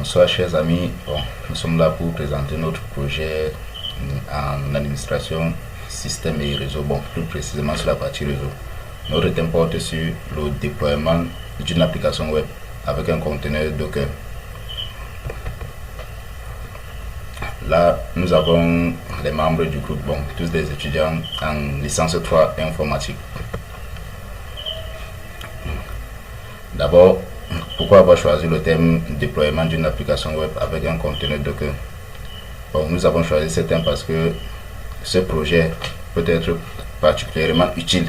Bonsoir chers amis, nous sommes là pour présenter notre projet en administration, système et réseau, plus précisément sur la partie réseau. Notre thème porte sur le déploiement d'une application web avec un conteneur Docker. Là, nous avons les membres du groupe, tous des étudiants en licence 3 informatique. D'abord, pourquoi avoir choisi le thème déploiement d'une application web avec un conteneur Docker? Nous avons choisi ce thème parce que ce projet peut être particulièrement utile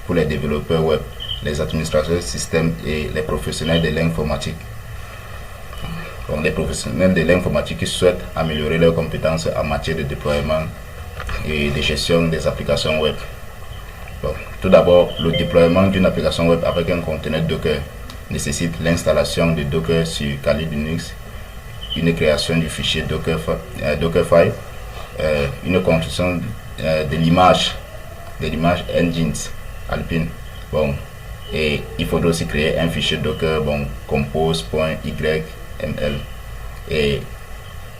pour les développeurs web, les administrateurs système et les professionnels de l'informatique. Les professionnels de l'informatique qui souhaitent améliorer leurs compétences en matière de déploiement et de gestion des applications web. Tout d'abord, le déploiement d'une application web avec un conteneur Docker nécessite l'installation de Docker sur Kali Linux, une création du fichier Dockerfile, une construction de l'image engines Alpine. Et il faudra aussi créer un fichier Docker compose.yml, et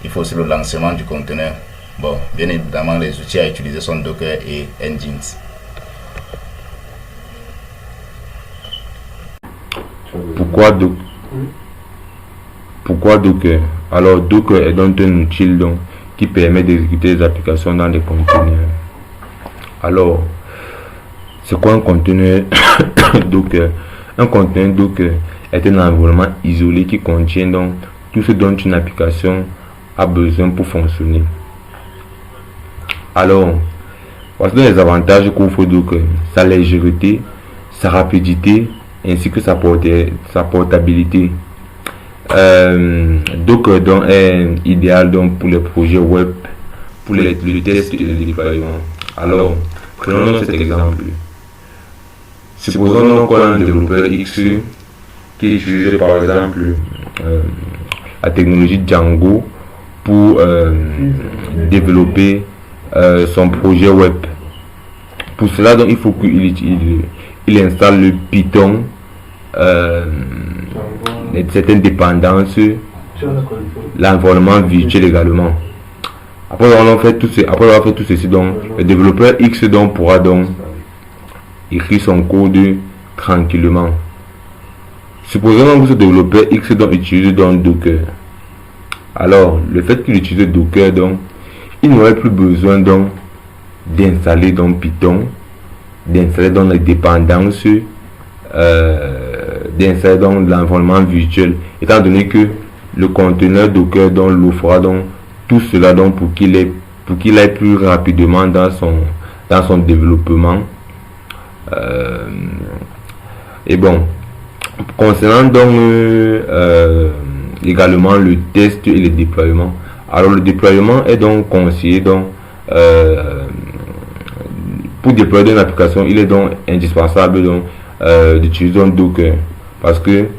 il faut aussi le lancement du conteneur. Bien évidemment, les outils à utiliser sont Docker et engines. Pourquoi Docker? Alors Docker est donc un outil qui permet d'exécuter des applications dans des conteneurs. Alors, c'est quoi un conteneur Docker? Un conteneur Docker est un environnement isolé qui contient donc tout ce dont une application a besoin pour fonctionner. Alors, voici les avantages qu'offre Docker: sa légèreté, sa rapidité, ainsi que sa portabilité. Docker donc est idéal donc pour les projets web, pour les tests et les déploiements. Alors, prenons cet exemple. Supposons donc qu'on a un développeur X qui utilise par exemple la technologie Django pour développer son projet web. Pour cela, donc, il faut qu'il installe le Python, certaines dépendances, l'environnement virtuel également. Après avoir fait tout ceci, donc, le développeur X donc pourra donc écrire son code tranquillement. Supposons que ce développeur X donc utilise donc Docker. Alors, le fait qu'il utilise Docker, donc, il n'aurait plus besoin donc d'installer donc Python, d'installer donc les dépendances, d'installer donc l'environnement virtuel, étant donné que le conteneur Docker donc l'offrira donc tout cela donc pour qu'il aille plus rapidement dans son développement. Et concernant donc également le test et le déploiement. Alors le déploiement est donc conseillé donc pour déployer une application, il est donc indispensable donc d'utiliser un Docker, parce que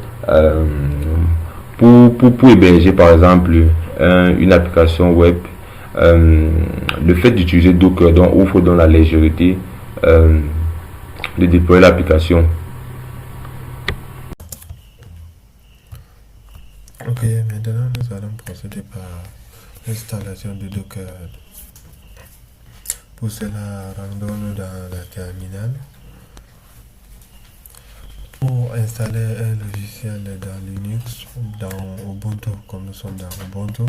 pour héberger par exemple une application web, le fait d'utiliser Docker donc offre donc la légèreté de déployer l'application. Ok, maintenant nous allons procéder par l'installation de Docker. Pour cela, rendons-nous dans la terminale. Pour installer un logiciel dans Linux, dans Ubuntu, comme nous sommes dans Ubuntu,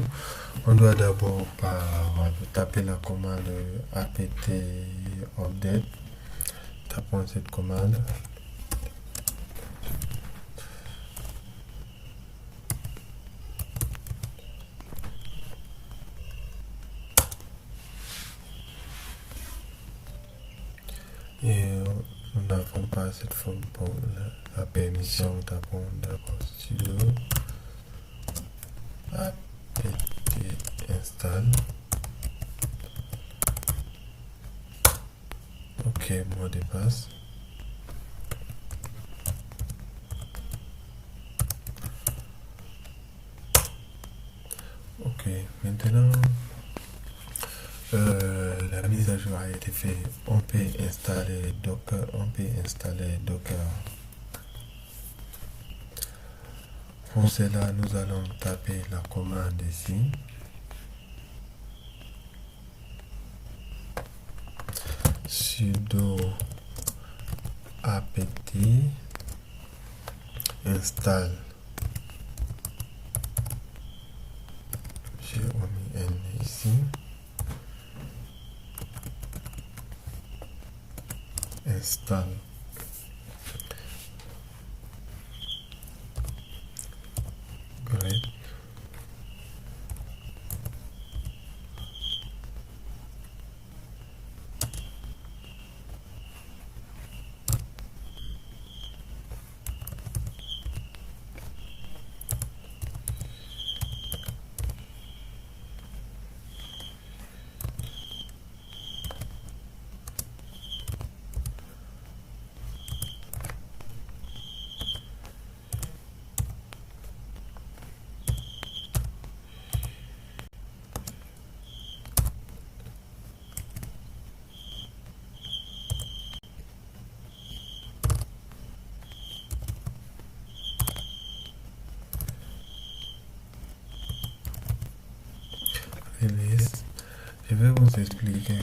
on doit d'abord taper la commande apt update. Tapons cette commande. Et nous n'avons pas cette forme pour la permission. Tapons d'abord sudo apt install. Ok, mot de passe. Ok, maintenant la mise à jour a été faite. On peut installer Docker. Pour cela, nous allons taper la commande ici. Sudo apt install. J'ai remis N ici. Install. Great. Je vais vous expliquer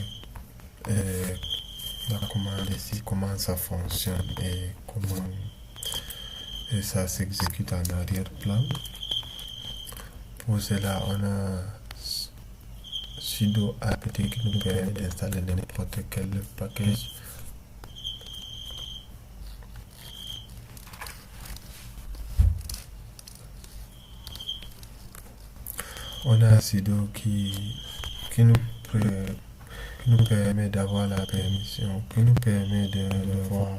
la commande ici, comment ça fonctionne et comment ça s'exécute en arrière-plan. Pour cela, on a sudo apt qui nous permet d'installer n'importe quel package. On a sudo qui nous permet d'avoir la permission, qui nous permet de voir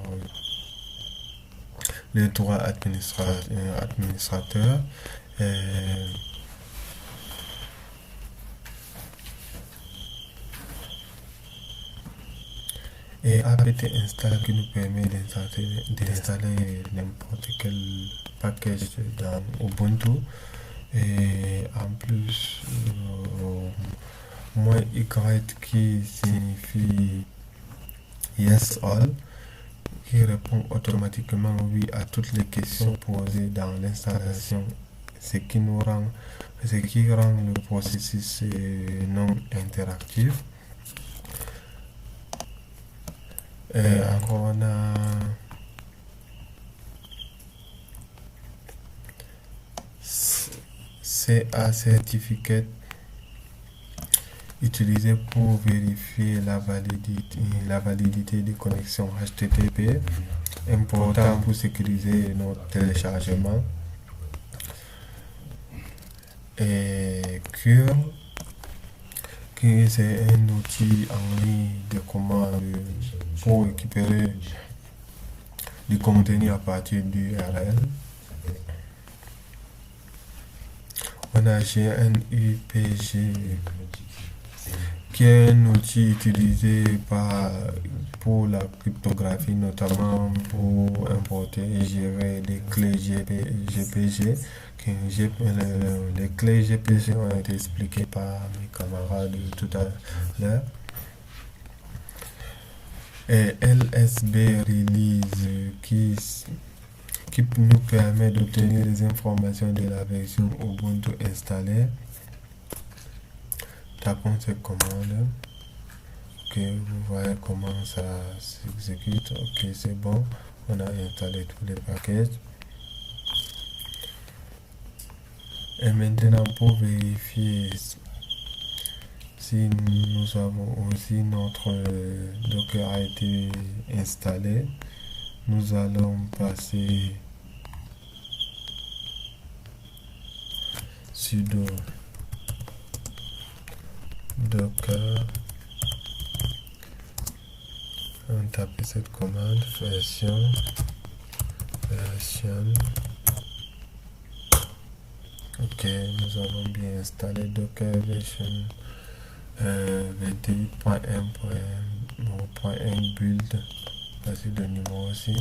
les droits administrateurs. Et apt install qui nous permet d'installer n'importe quel package dans Ubuntu. Et en plus, -y qui signifie yes all, qui répond automatiquement oui à toutes les questions posées dans l'installation, ce qui rend le processus non interactif. Et encore on a CA certificate utilisé pour vérifier la validité des connexions HTTP, important pour sécuriser notre téléchargement. Et Cure, qui c'est un outil en ligne de commande pour récupérer du contenu à partir d'URL. On a GNUPG, qui est un outil utilisé pour la cryptographie, notamment pour importer et gérer des clés GPG. Les clés GPG ont été expliquées par mes camarades tout à l'heure. Et LSB Release, qui nous permet d'obtenir les informations de la version Ubuntu installée. Tapons cette commande. Ok, vous voyez comment ça s'exécute. Ok, c'est bon. On a installé tous les packages. Et maintenant, pour vérifier si nous avons aussi notre Docker a été installé, nous allons passer sudo docker, on tape cette commande version. Ok, nous avons bien installé docker version 28.1.1 build. Voici le numéro aussi.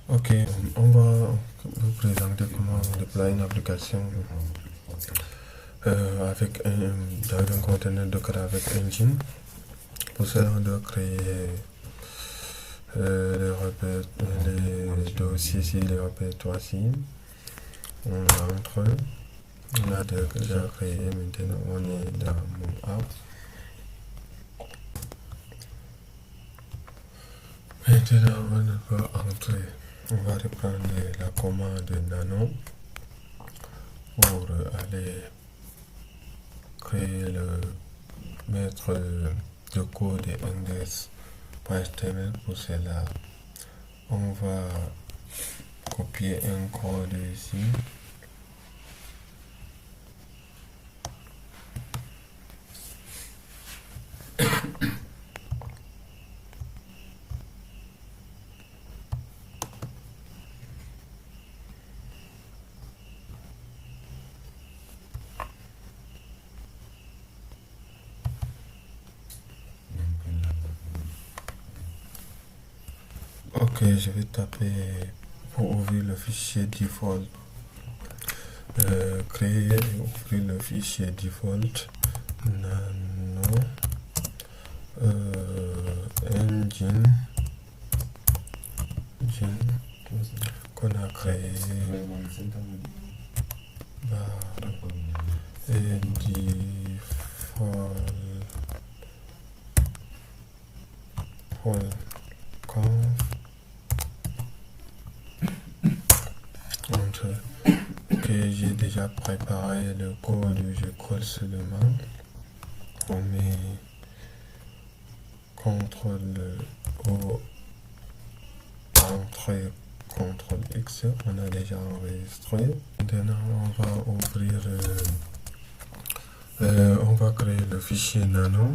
Ok, on va vous présenter comment on déploie une application avec dans un conteneur Docker avec Engine. Pour cela, on doit créer les dossiers ici, les répertoires ici. On entre. On a déjà créé, maintenant on est dans mon app. Maintenant on va entrer. On va reprendre la commande Nano pour aller créer mettre le code index.html. Pour cela, on va copier un code ici. Ok, je vais taper pour ouvrir le fichier default. Créer et ouvrir le fichier default nano engine qu'on a créé et default conf. Que j'ai déjà préparé le code, je colle seulement. On met CTRL O, entrée, CTRL X, on a déjà enregistré. Maintenant on va ouvrir, on va créer le fichier nano,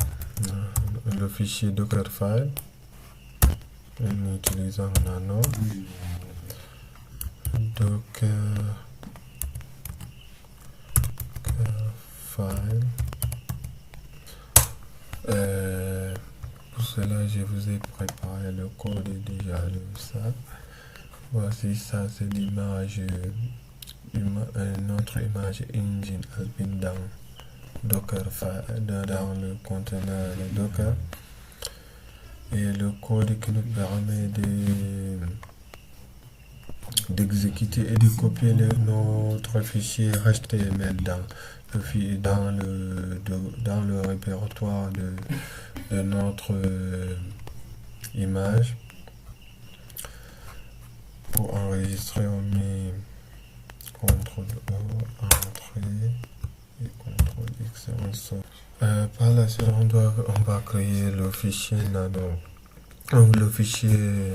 le fichier Dockerfile, en utilisant nano, Docker file. Pour cela, je vous ai préparé le code déjà de ça. Voici ça, c'est l'image, notre image engine has been dans Docker file, dans le conteneur de Docker. Et le code qui nous permet d'exécuter et de copier notre fichier HTML dans le répertoire de notre image. Pour enregistrer, on met CTRL O, entrée et CTRL X, on sort. Par la suite, on va créer le fichier nano, le fichier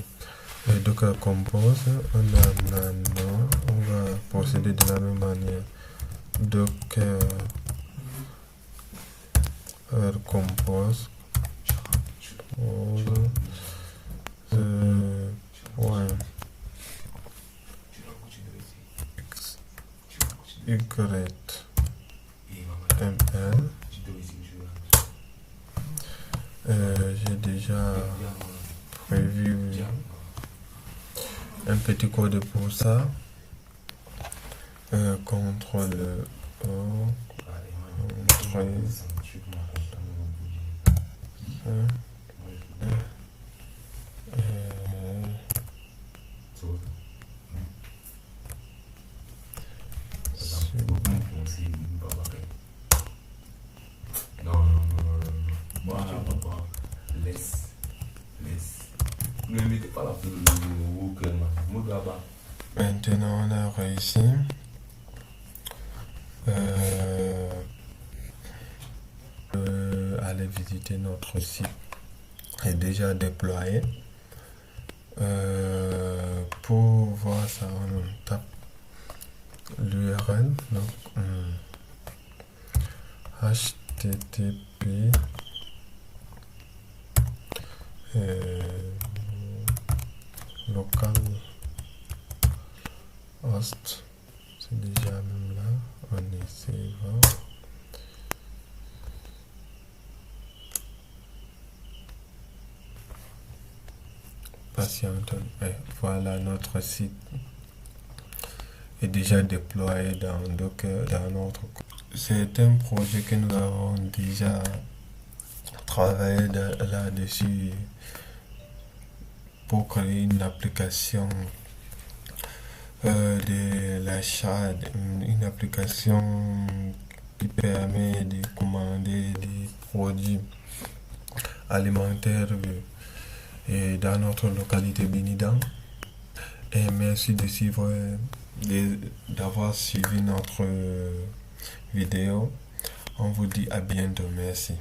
Docker Compose. On a nano, on va procéder de la même manière. Docker Compose YML. J'ai déjà prévu un petit code pour ça. CTRL O, entrée, Ne mettez pas la Maintenant on a réussi. Aller visiter notre site est déjà déployé. Pour voir ça, on tape l'URL, donc http local host, c'est déjà même là, on essaie voir. Patiente, voilà, notre site est déjà déployé dans Docker, dans notre. C'est un projet que nous avons déjà travaillé là-dessus pour créer une application de l'achat d'une application qui permet de commander des produits alimentaires dans notre localité Binidan. Et merci de suivre, d'avoir suivi notre vidéo. On vous dit à bientôt. Merci.